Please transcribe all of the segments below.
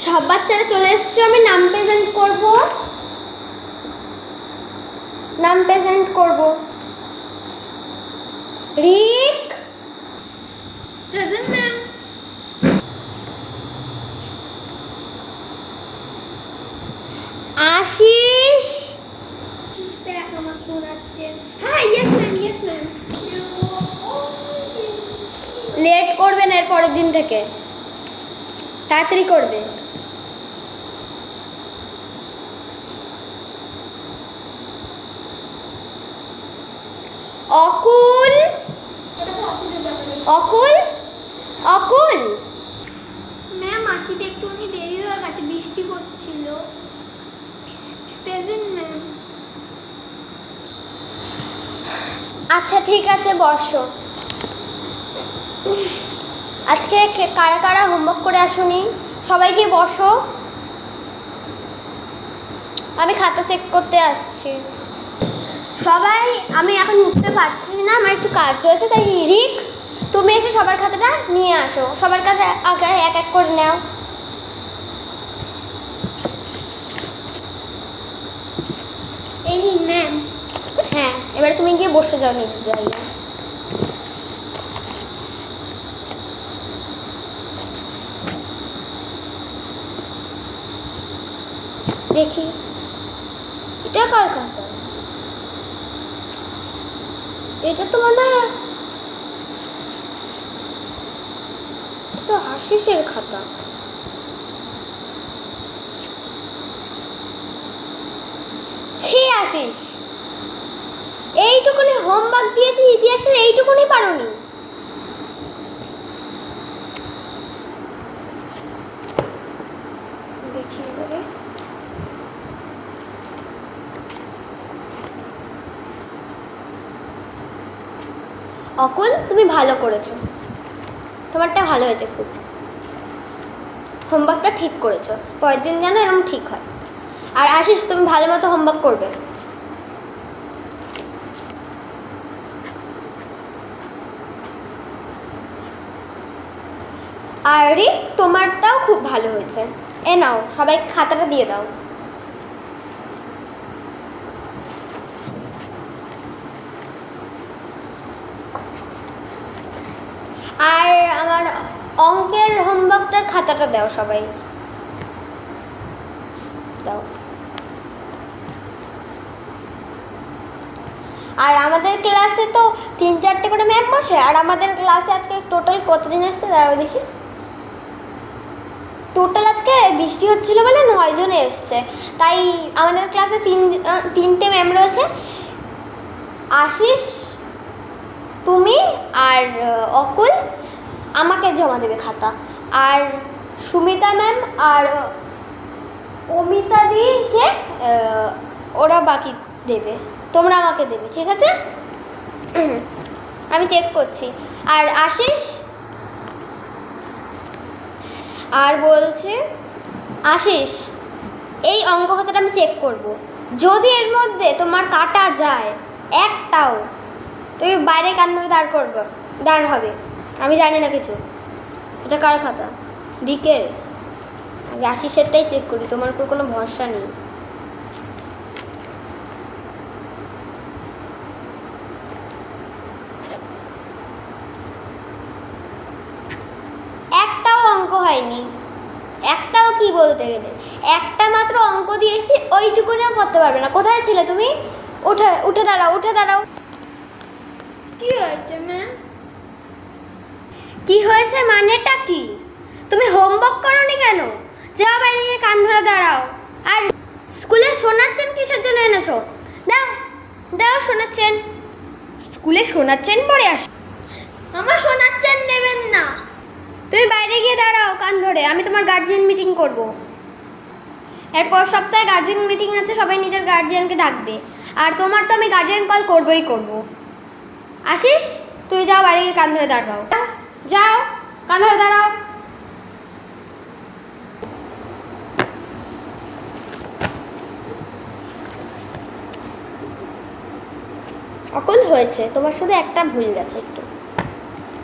সব বাচ্চারা চলে এসেছো, আমি নাম প্রেজেন্ট করব। রিক প্রেজেন্ট ম্যাম। আশিস, দেখ আমার শোনাচ্ছে। হ্যাঁ, yes ma'am, yes ma'am. Late করবে না এর পরের দিন থেকে, তাড়াতাড়ি করবে। অকুল, অকুল, অকুল, ম্যাম আসিতে একটুখানি দেরি হয়ে গেছে, বৃষ্টি হচ্ছিল। Present ma'am. আচ্ছা ঠিক আছে, বসো। আজকে কারা কারা হোমওয়ার্ক করে আসুনি? সবাইকে বসো, আমি খাতা চেক করতে আসছি। সবাই, আমি এখন উঠতে পারছি না, আমার একটু কাজ রয়েছে, তাই রিক তুমি এসে সবার খাতাটা নিয়ে আসো। সবার কাছে আগে এক এক করে নাও। এই নিন ম্যাম। হ্যাঁ, এবারে তুমি গিয়ে বসে যাও নিজের জায়গায়। দেখি এটা কার খাতা? এটা তো মনে হয় এটা তো আশিসের খাতা। ছি আশিস, এইটুকুনি হোমওয়ার্ক দিয়েছি ইতিহাসের, এইটুকুনি পারোনি? দেখি এবারে। অকুল, তুমি ভালো করেছো, তোমারটা ভালো হয়েছে খুব। হোমওয়ার্কটা ঠিক করেছো, পরের দিন যেন এরকম ঠিক হয়। আর আশিস, তুমি ভালো মতো হোমওয়ার্ক করবে। আর রিক, তোমারটাও খুব ভালো হয়েছে। এ নাও, সবাই খাতাটা দিয়ে দাও। আর আমার অঙ্কের হোমওয়ার্কটার খাতাটা দাও সবাই, দাও। আর আমাদের ক্লাসে তো 3-4টে করে ম্যাম বসে, আর আমাদের ক্লাসে আজকে টোটাল কতদিন এসছে দাঁড়াও দেখি। টোটাল আজকে বৃষ্টি হচ্ছিল বলে 9 জন এসছে, তাই আমাদের ক্লাসে 3টে ম্যাম রয়েছে। আশিস, তুমি আর অকুল আমাকে জমা দেবে খাতা, আর সুমিতা ম্যাম আর অমিতা দিকে ওরা বাকি দেবে, তোমরা আমাকে দেবে, ঠিক আছে? আমি চেক করছি। আর আশিস, আর বলছে আশিস, এই অঙ্ক খাতাটা আমি চেক করব, যদি এর মধ্যে তোমার কাটা যায় একটাও, তুমি বাইরে কান ধরে দাঁড় হবে। আমি জানি না কিছু। এটা কার খাতা? রিকের। আগে আশিসেরটাই চেক করি, তোমার উপর কোনো ভরসা নেই। একটাও অঙ্ক হয়নি, একটাও কি বলতে গেলে একটা মাত্র অঙ্ক দিয়েছি, ওইটুকুনিও করতে পারবে না। কোথায় ছিলে তুমি? উঠে দাঁড়াও, উঠে দাঁড়াও। কি হয়েছে ম্যাম? কি হয়েছে মানেটা কি? তুমি হোমওয়ার্ক করোনি কেন? যাও বাইরে গিয়ে কান ধরে দাঁড়াও। আর স্কুলে শোনাচ্ছেন কিসের জন্য এনেছো? দাও দাও শোনাচ্ছেন, স্কুলে শোনাচ্ছেন পরে আস। আমার শোনাচ্ছেন দেবেন না। তুমি বাইরে গিয়ে দাঁড়াও কান ধরে, আমি তোমার গার্জিয়ান মিটিং করব। এরপর সপ্তাহে গার্জিয়ান মিটিং আছে, সবাই নিজের গার্জিয়ানকে ডাকবে, আর তোমার তো আমি গার্জিয়ান কল করবই করব। আশিস, তুই যাও বাইরে গিয়ে কান ধরে দাঁড়াও, যাও কান ধরে দাঁড়াও। অকুল, হয়েছে তোমার, শুধু একটা ভুল গেছে, একটু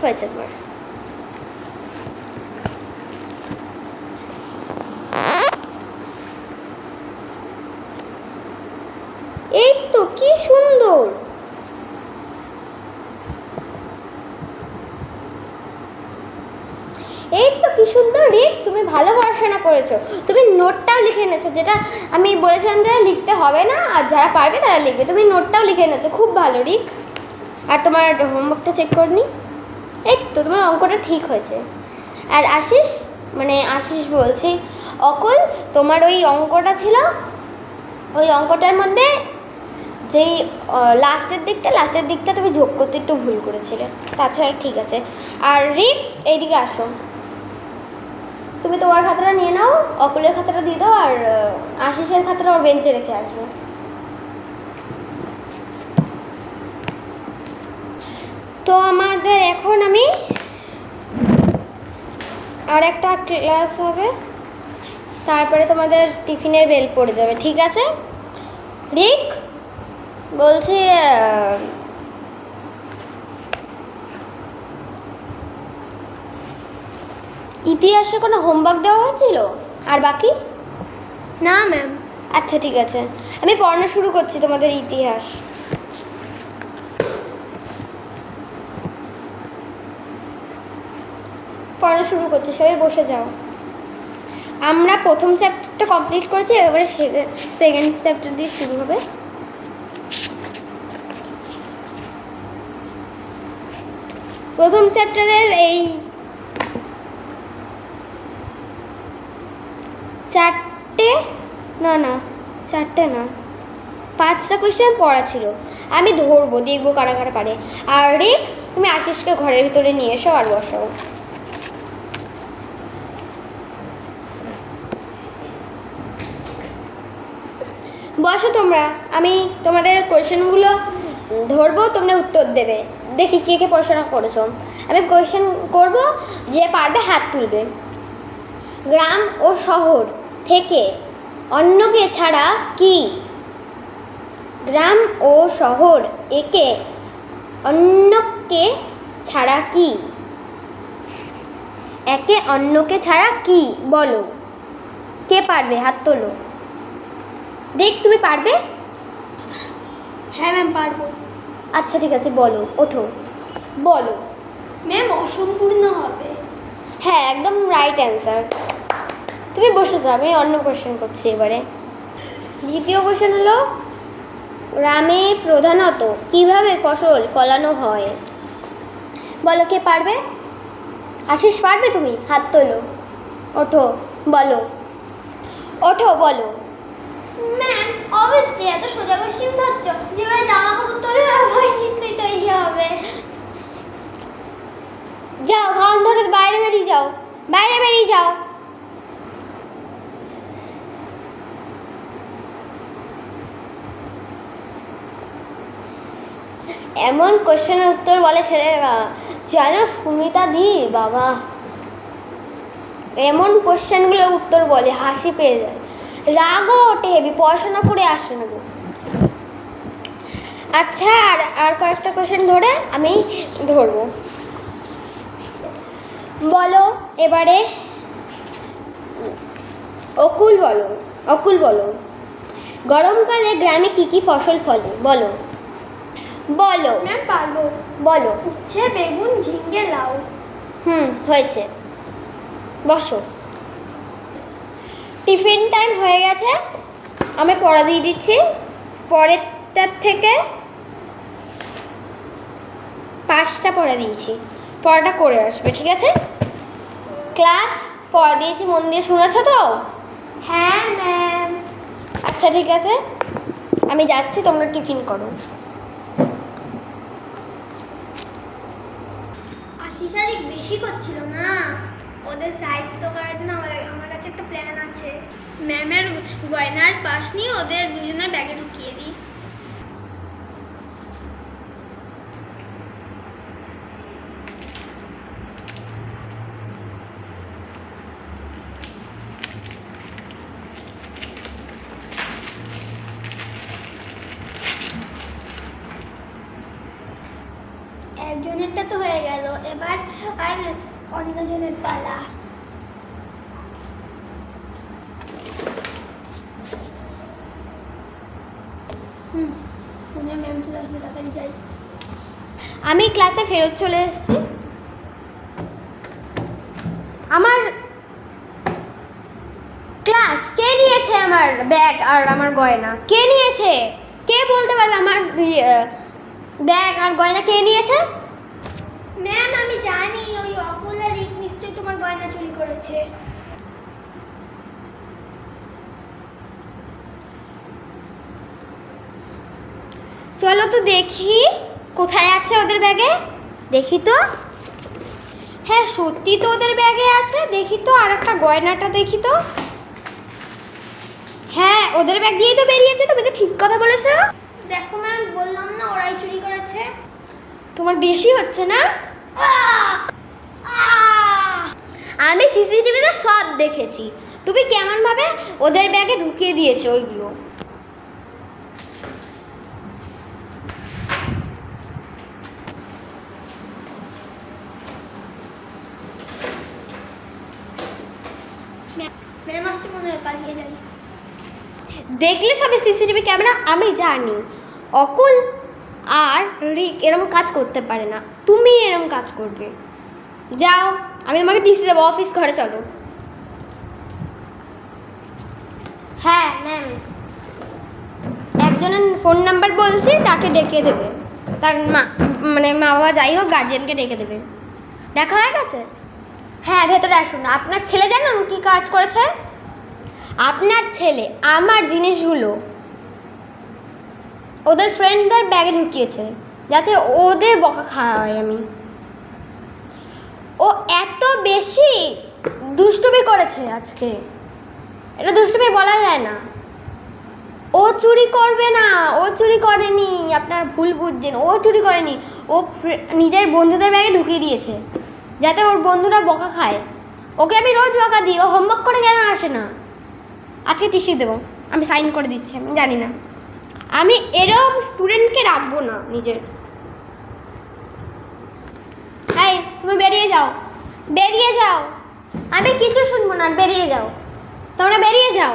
হয়েছে তোমার। ভালো পড়াশোনা করেছো, তুমি নোটটাও লিখে এনেছো, যেটা আমি বলেছিলাম যে লিখতে হবে না আর যারা পারবে তারা লিখবে, তুমি নোটটাও লিখে এনেছো, খুব ভালো রিক। আর তোমার হোমওয়ার্কটা চেক করে নি, এই তো তোমার অঙ্কটা ঠিক হয়েছে। আর আশিস বলছি, অকুল তোমার ওই অঙ্কটা ছিল, ওই অঙ্কটার মধ্যে যেই লাস্টের দিকটা তুমি যোগ করতে একটু ভুল করেছিলে, তাছাড়া ঠিক আছে। আর রিক এইদিকে আসো, তুমি তোমার খাতাটা নিয়ে নাও, অকুলের খাতাটা দিয়ে দাও, আর আশিসের খাতাটা ওর বেঞ্চে রেখে আসবে। তো আমাদের এখন আর একটা ক্লাস হবে, তারপরে তোমাদের টিফিনের বেল পড়ে যাবে, ঠিক আছে? রিক বলছি, ইতিহাসে কোনো হোমওয়ার্ক দেওয়া হয়েছিল আর বাকি? না ম্যাম। আচ্ছা ঠিক আছে, আমি পড়ানো শুরু করছি তোমাদের ইতিহাস। পড়ানো শুরু করছি, সবাই বসে যাও। আমরা প্রথম চ্যাপ্টারটা কমপ্লিট করেছি, এবারে সেকেন্ড চ্যাপ্টার দিয়ে শুরু হবে। প্রথম চ্যাপ্টারের এই চারটে না 5টা কোয়েশ্চেন পড়া ছিল, আমি ধরবো, দেখবো কারা কারা পারে। আর রিক তুমি আশিসকে ঘরের ভিতরে নিয়ে এসো আর বসাও। বসো তোমরা, আমি তোমাদের কোয়েশ্চেনগুলো ধরবো, তোমরা উত্তর দেবে, দেখি কে কে পড়াশোনা করেছো। আমি কোয়েশ্চেন করব, যে পারবে হাত তুলবে। গ্রাম ও শহর থেকে অন্যকে ছাড়া কি? গ্রাম ও শহর একে অন্যকে ছাড়া কি? একে অন্যকে ছাড়া কি বলো, কে পারবে হাত তোলো। দেখ তুমি পারবে? হ্যাঁ ম্যাম পারবো। আচ্ছা ঠিক আছে, বলো, ওঠো বলো। ম্যাম অসম্পূর্ণ হবে। হ্যাঁ একদম রাইট অ্যান্সার। তুমি বসে যাও, আমি অন্য কোয়েশ্চেন করছি এবারে। দ্বিতীয় কোয়েশ্চেন হলো, গ্রামে প্রধানত কিভাবে ফসল ফলানো হয়? বলো কে পারবে? আশিস পারবে? তুমি হাত তোলো, ওঠো বলো, ওঠো বলো। ম্যাম অবভিয়াসলি এত সোজা কোশ্চেন ধরছো, যেভাবে জামা কাপড় তোলে ওই নিশ্চয়ই তৈরি হবে। যাও ঘন ধরে বাইরে বেরিয়ে যাও, বাইরে বেরিয়ে যাও। এমন কোশ্চেনের উত্তর বলে ছেলেরা, জানো সুমিতা দি বাবা, এমন কোশ্চেনগুলোর উত্তর বলে হাসি পেয়ে যায়, রাগও ওঠে হেবি, পড়াশোনা করে আসে না। আচ্ছা আর কয়েকটা কোশ্চেন ধরে আমি ধরবো, বলো এবারে। অকুল বলো, গরমকালে গ্রামে কি কি ফসল ফলে বলো। বলো ম্যাম পারবো। বলো। উচ্ছে, বেগুন, ঝিঙ্গে, লাউ। হয়েছে, বসো। টিফিন টাইম হয়ে গেছে, আমি পড়া দিয়ে দিচ্ছি, পরেরটার থেকে 5টা পড়া দিয়েছি, পড়াটা করে আসবে, ঠিক আছে? ক্লাস পড়া দিয়েছি, মন দিয়ে শুনেছো তো? হ্যাঁ ম্যাম। আচ্ছা ঠিক আছে, আমি যাচ্ছি, তোমরা টিফিন করো। আশিস আর বেশি করছিল না, ওদের সাইজ তো করার জন্য আমার কাছে একটা প্ল্যান আছে। ম্যামের গয়নার পাশ নিয়ে ওদের দুজনের ব্যাগে ঢুকিয়ে দিই। একজনেরটা তো হয়ে গেল, এবার আর অন্যজনের পালা। ম্যাম চলে আসলে তাড়াতাড়ি যাই। আমি ক্লাসে ফেরত চলে এসেছি। আমার নিয়েছে আমার ব্যাগ আর আমার গয়না? কে নিয়েছে? কে বলতে পারবে আমার ব্যাগ আর গয়না কে নিয়েছে? ম্যাম আমি জানি ওই অকুল আর রিক নিশ্চয়ই তোমার গয়না চুরি করেছে। চলো তো দেখি কোথায় আছে ওদের ব্যাগে। দেখি তো। হ্যাঁ সত্যি তো ওদের ব্যাগে আছে। দেখি তো আর একটা গয়নাটা দেখি তো। হ্যাঁ ওদের ব্যাগ দিয়েই তো বেরিয়েছে। তুমি তো ঠিক কথা বলেছো। দেখো ম্যাম বললাম না ওরাই চুরি করেছে। তোমার বেশি হচ্ছে না? আহ! আহ! আমি সিসিটিভিতে সব দেখেছি। তুমি কেমনভাবে ওদের ব্যাগে ঢুকিয়ে দিয়েছো ওইগুলো। ম্যাম আসতে মনে হয় পালিয়ে যাই। দেখলে সবে সিসিটিভি ক্যামেরা। আমি জানি অকুল আর রিক এরকম কাজ করতে পারে না। তুমি এরকম কাজ করবে। যাও আমি তোমাকে টিসি দেবো। অফিস ঘরে চলো। হ্যাঁ ম্যাম একজনের ফোন নাম্বার বলছি, তাকে ডেকে দেবে। তার মা মানে মা বাবা যাই হোক গার্জিয়ানকে ডেকে দেবে। দেখা হয়ে গেছে? হ্যাঁ ভেতরে আসুন। আপনার ছেলে জানেন কী কাজ করেছে? আপনার ছেলে আমার জিনিসগুলো ওদের ফ্রেন্ডদের ব্যাগে ঢুকিয়েছে যাতে ওদের বকা খাওয়া হয় আমি। ও এত বেশি দুষ্টুমি করেছে আজকে। এটা দুষ্টুমি বলা যায় না। ও চুরি করবে না। ও চুরি করেনি। আপনার ভুল বুঝছেন। ও চুরি করেনি। ও নিজের বন্ধুদের ব্যাগে ঢুকিয়ে দিয়েছে যাতে ওর বন্ধুরা বকা খায়। ওকে আমি রোজ বকা দিই। ও হোমওয়ার্ক করে কেন আসে না? আজকে টিসি দেবো। আমি সাইন করে দিচ্ছি। আমি জানি না। আমি এরকম স্টুডেন্টকে রাখবো না নিজের। এই তুমি বেরিয়ে যাও। বেরিয়ে যাও। আমি কিছু শুনবো না। বেরিয়ে যাও। তোমরা বেরিয়ে যাও।